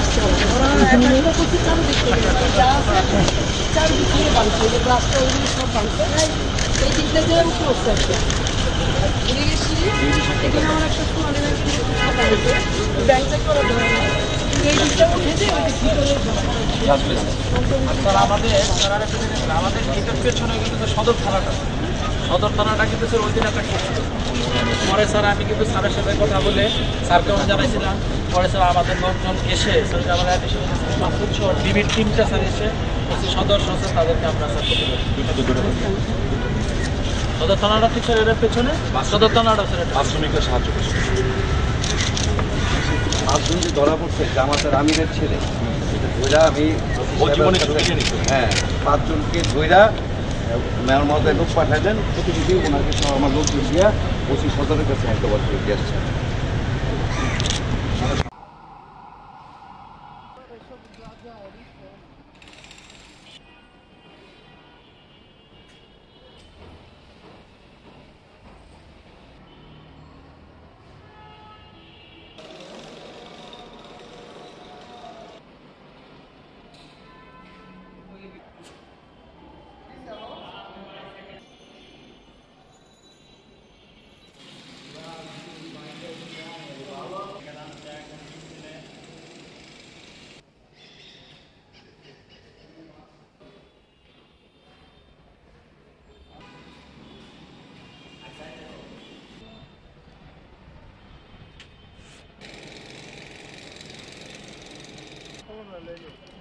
আসছে চারিদিকে বানছে যে রাস্তা ওইগুলো সব বানছে এই দিকটা যে আমি করছি আর কি ঘুরে গেছি এখানে আমার একটা মানে ব্যাংক চেক করা দেওয়া এই দিকটা উঠেছে ওই ভিতরে আমাদের গেটের পেছনে কিন্তু সদর থানাটা কিন্তু স্যার ওই দিন একটা করছিল পরে স্যার আমি কিন্তু স্যারের সাথে কথা বলে স্যারকে আমি জানাইছিলাম পরে স্যার আমাদের লোকজন এসে স্যার আমাদের ডিবির টিমটা স্যার এসে সদর সদস্য তাদেরকে আমরা স্যার সদর থানাটা ঠিক স্যার এর পেছনে সদর থানাটা স্যার শ্রমিকরা সাহায্য করছে। পাঁচজন যে ধরা পড়ছে জামাতের আমিরের ছেলে ধৈরা আমি হ্যাঁ পাঁচজনকে ধৈরা মেয়র মহোদয় লোক পাঠালেন প্রতিনিধি ওনাকে সব আমার লোক দিয়া ওসি সদরের কাছে হায়দ্রাবাদ করে দিয়ে আসছে। Vamos a leer.